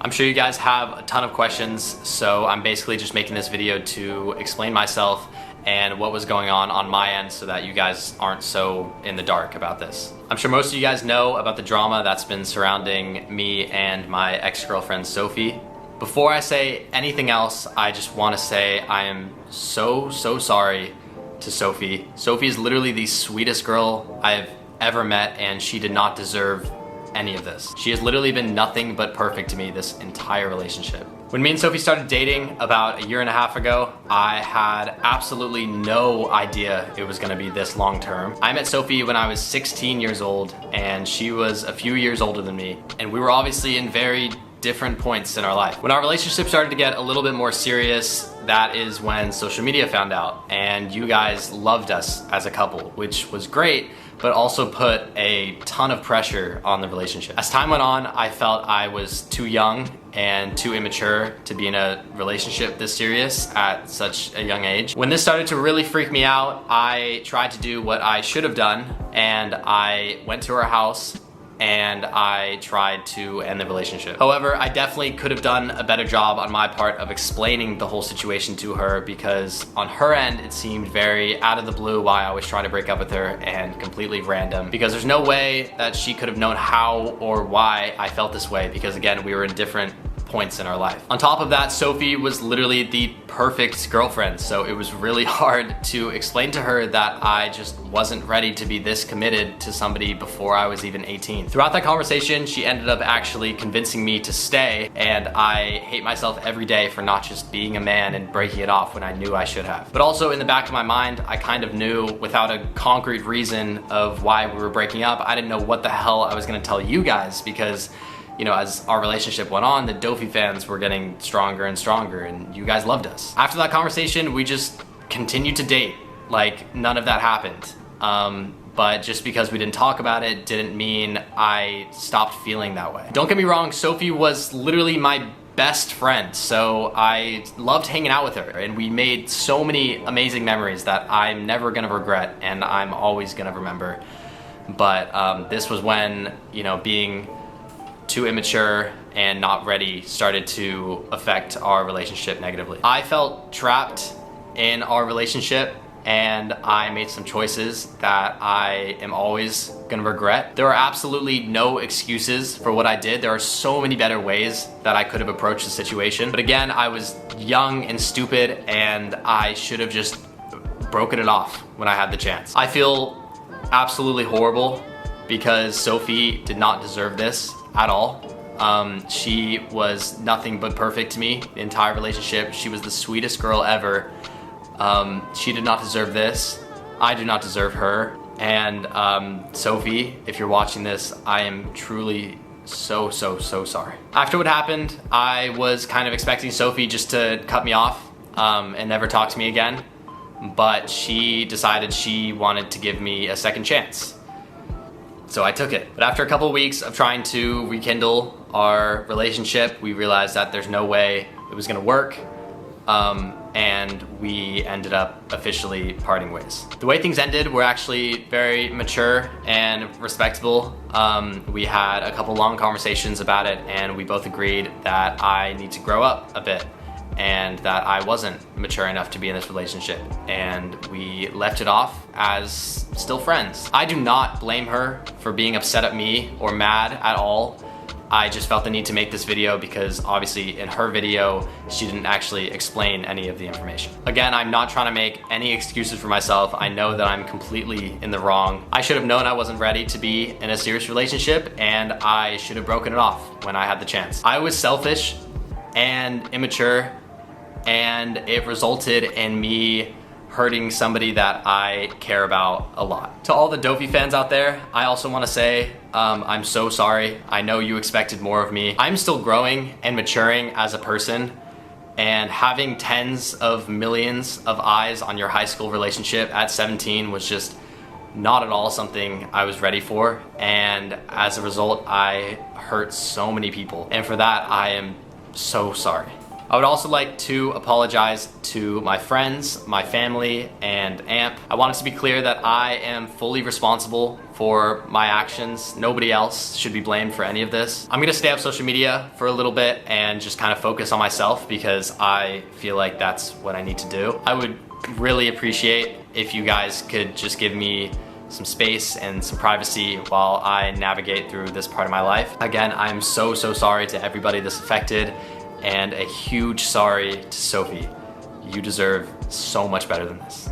I'm sure you guys have a ton of questions, so I'm basically just making this video to explain myself and what was going on my end so that you guys aren't so in the dark about this. I'm sure most of you guys know about the drama that's been surrounding me and my ex-girlfriend Sofie. Before I say anything else, I just want to say I am so sorry to Sofie. Sofie is literally the sweetest girl I have ever met, and she did not deserve any of this. She has literally been nothing but perfect to me this entire relationship. When me and Sofie started dating about a year and a half ago, I had absolutely no idea it was gonna be this long term. I met Sofie when I was 16 years old, and she was a few years older than me, and we were obviously in very different points in our life. When our relationship started to get a little bit more serious, that is when social media found out, and you guys loved us as a couple, which was great, but also put a ton of pressure on the relationship. As time went on, I felt I was too young and too immature to be in a relationship this serious at such a young age. When this started to really freak me out, I tried to do what I should have done, and I went to her house and I tried to end the relationship. However, I definitely could have done a better job on my part of explaining the whole situation to her, because on her end, it seemed very out of the blue why I was trying to break up with her and completely random, because there's no way that she could have known how or why I felt this way, because again, we were in different points in our life. On top of that, Sofie was literally the perfect girlfriend, so it was really hard to explain to her that I just wasn't ready to be this committed to somebody before I was even 18. Throughout that conversation, she ended up actually convincing me to stay, and I hate myself every day for not just being a man and breaking it off when I knew I should have. But also in the back of my mind, I kind of knew without a concrete reason of why we were breaking up, I didn't know what the hell I was gonna tell you guys, because you know, as our relationship went on, the Dofie fans were getting stronger and stronger, and you guys loved us. After that conversation, we just continued to date like none of that happened. But just because we didn't talk about it didn't mean I stopped feeling that way. Don't get me wrong, Sofie was literally my best friend, so I loved hanging out with her, and we made so many amazing memories that I'm never gonna regret and I'm always gonna remember. But this was when, you know, being too immature and not ready started to affect our relationship negatively. I felt trapped in our relationship, and I made some choices that I am always gonna regret. There are absolutely no excuses for what I did. There are so many better ways that I could have approached the situation. But again, I was young and stupid, and I should have just broken it off when I had the chance. I feel absolutely horrible because Sofie did not deserve this at all. She was nothing but perfect to me the entire relationship. She was the sweetest girl ever. She did not deserve this. I do not deserve her. And Sofie, if you're watching this, I am truly so sorry. After what happened, I was kind of expecting Sofie just to cut me off and never talk to me again, but she decided she wanted to give me a second chance. So I took it. But after a couple of weeks of trying to rekindle our relationship, we realized that there's no way it was gonna work, and we ended up officially parting ways. The way things ended were actually very mature and respectable. We had a couple long conversations about it, and we both agreed that I need to grow up a bit and that I wasn't mature enough to be in this relationship, and we left it off as still friends. I do not blame her for being upset at me or mad at all. I just felt the need to make this video because obviously in her video, she didn't actually explain any of the information. Again, I'm not trying to make any excuses for myself. I know that I'm completely in the wrong. I should have known I wasn't ready to be in a serious relationship, and I should have broken it off when I had the chance. I was selfish and immature, and it resulted in me hurting somebody that I care about a lot. To all the Dofie fans out there, I also want to say I'm so sorry. I know you expected more of me. I'm still growing and maturing as a person, and having tens of millions of eyes on your high school relationship at 17 was just not at all something I was ready for, and as a result, I hurt so many people, and for that, I am so sorry. I would also like to apologize to my friends, my family, and AMP. I want it to be clear that I am fully responsible for my actions. Nobody else should be blamed for any of this. I'm gonna stay off social media for a little bit and just kind of focus on myself because I feel like that's what I need to do. I would really appreciate if you guys could just give me some space and some privacy while I navigate through this part of my life. Again, I'm so sorry to everybody this affected, and a huge sorry to Sofie. You deserve so much better than this.